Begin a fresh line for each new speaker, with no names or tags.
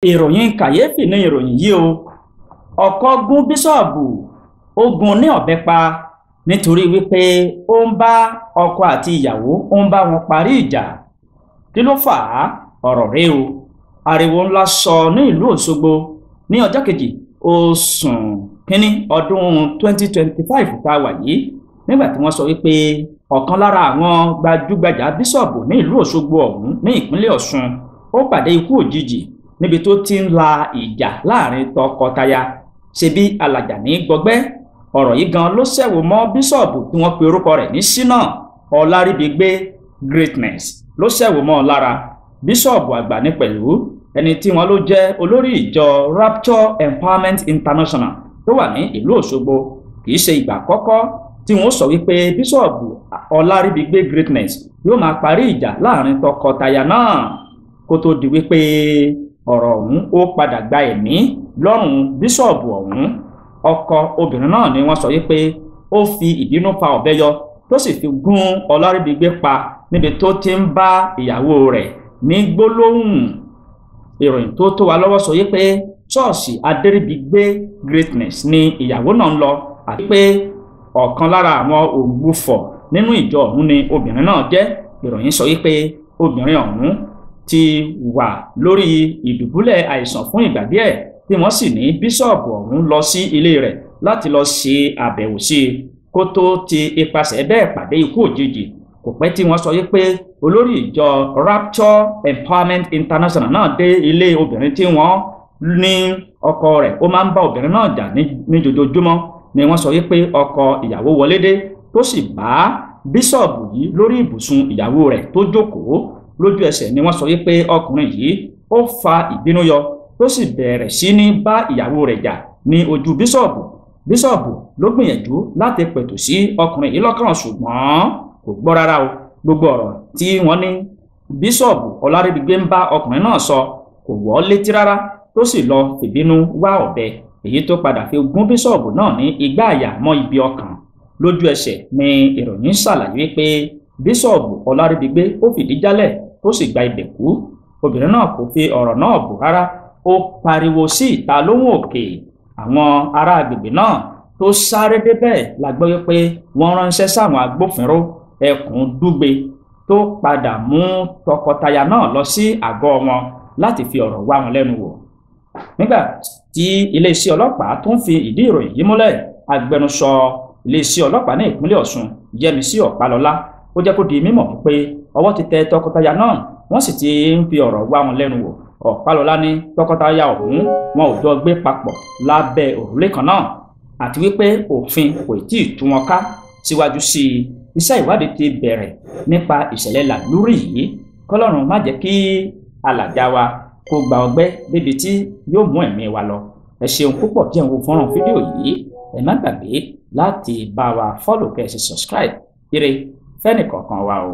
ìròyìn kàyéfì ní ìròyìn yìí o. ọkọ gún bíṣọ̀bù ó gún ní ọ̀bẹ pa nítorí wípé ó ń bá ọkọ àti ìyàwó ó ń bá wọn parí ìjà. kí ló fà á? ọ̀rọ̀ rèé o. ariwo ńlá sọ ní ìlú Òṣogbo ní ọjọ́ kejì oṣù kínní ọdún 2025 tá a wà yìí, nígbà tí wọ́n sọ wípé ọ̀kan lára àwọn gbajúgbajà bíṣọ̀bù ní ìlú Òṣogbo ọ̀hún ní ìpínlẹ̀ Ọ̀ṣun ó pàdé ikú òjijì níbi tó ti ń la ìjà láàrin tọkọtaya. ṣebí alàjà ní gbọgbẹ́. ọ̀rọ̀ yìí gan ló ṣẹ̀wò mọ́ bíṣọ̀bù tí wọ́n pe orúkọ rẹ̀ ní Ṣínà Ọláríbigbé Greatness ló ṣẹ̀wò mọ́ ọ lára. bíṣọ̀bù àgbà ní pẹ̀lú ẹni tí wọ́n ló jẹ́ olórí ìjọ Rapture Empowerment International tó wà ní ìlú Òṣogbo. kì í ṣe ìgbà àkọ́kọ́ tí wọ́n sọ wípé bíṣọ̀bù Ọláríbigbé Greatness yóò máa parí ìjà láàrin tọkọtaya náà kó tó di wípé ọ̀rọ̀ ọ̀hún ó padà gba ẹ̀mí lọ́rùn bíṣọ̀bù ọ̀hún. ọkọ obìnrin náà ni wọ́n sọ wípé ó fi ìbínú fa ọ̀bẹ yọ tó sì fi gún Ọláríbigbé pa níbi tó ti ń bá ìyàwó rẹ̀ ní gbólóhùn. ìròyìn tó tó wa lọ́wọ́ sọ wípé ṣọ́ọ̀ṣì Adéríbigbé Greatness ni ìyàwó náà ń lọ àti pé ọ̀kan lára àwọn ògbufọ̀ nínú ìjọ ọ̀hún ni obìnrin náà jẹ́. ìròyìn sọ wípé obìnrin ọ̀hún ti wà lórí ìdùbúlẹ̀ àìsàn fún ìgbà díẹ̀ tí wọ́n sì ní bíṣọ̀bù ọ̀hún lọ sí ilé rẹ̀ láti lọ ṣe àbẹ̀wò sí i kó tó ti ipasẹ̀ bẹ́ẹ̀ pàdé ikú òjijì. kò pẹ́ tí wọ́n sọ wípé olórí ìjọ Rapture Empowerment International náà dé ilé obìnrin tí wọ́n ní ọkọ rẹ̀ ó máa ń bá obìnrin náà jà ní jojoojúmọ́ ni wọ́n sọ wípé ọkọ ìyàwó wọlé dé tó sì bá bíṣọ̀bù yìí lórí ibùsùn ìyàwó rẹ̀ tó jókòó. lójú ẹsẹ̀ ni wọ́n sọ wípé ọkùnrin yìí ó fa ìbínú yọ tó sì bẹ̀rẹ̀ sí ní bá ìyàwó rẹ̀ jà ní ojú bíṣọ̀bù. bíṣọ̀bù ló gbìyànjú láti pẹ̀tù sí ọkùnrin yìí lọ́kàn ṣùgbọ́n kò gbọ́ rárá o. gbogbo ọ̀rọ̀ tí wọ́n ní bíṣọ̀bù Ọláríbigbé ń bá ọkùnrin náà sọ kò wọ́ létí rárá tó sì lọ fìbínú wá ọ̀bẹ èyí tó padà fi gún bíṣọ̀bù náà ní igbá àyà mọ́ ibi ọkàn. lójú ẹsẹ̀ ni ìròyìn ṣàlàyé wípé bíṣọ̀bù Ọláríbigbé ó fìdí jálẹ̀ tó sì gba ibẹ̀ kú. obìnrin náà kò fi ọ̀rọ̀ náà bò rárá, ó pariwo sí ìta lóhùn òkè. àwọn ará agbègbè náà tó sáré débẹ̀ la gbọ́ wípé wọ́n ránṣẹ́ sáwọn agbófinró ẹkùn Dúgbe tó padà mú tọkọtaya náà lọ sí àgọ́ wọn láti fi ọ̀rọ̀ wá wọn lẹ́nu wò. nígbà tí iléeṣẹ́ ọlọ́pàá tó ń fi ìdí ìròyìn yìí múlẹ̀, agbẹnusọ iléeṣẹ́ ọlọ́pàá ní ìpínlẹ̀ Ọ̀ṣun Yẹ́misí Ọ̀pálọ́lá ó jẹ́ kó di mímọ̀ pé ọwọ́ ti tẹ tọkọtaya náà wọ́n sì ti ń fi ọ̀rọ̀ wá wọn lẹ́nu wò. Ọ̀pálọ́lá ní tọkọtaya ọ̀hún wọn ò jọ gbé papọ̀ lábẹ́ òrùlé kan náà àti wípé òfin kò tí ì tú wọn ká. síwájú sí i, iṣẹ́ ìwádìí ti bẹ̀rẹ̀ nípa ìṣẹ̀lẹ̀ làlúrí yìí. kọ́lọ́run má jẹ́ kí alàjà wa kó gba ọgbẹ́ débi tí yóò mú ẹ̀mí wa lọ. ẹ ṣeun púpọ̀ tí ẹ̀ ń wo fọ́nrán fídíò yìí. ẹ má gbàgbé láti bá wa fọ́lò kẹ́ ẹ sì subscribe. ire fẹ́nìkọ̀ọ̀kan wa o.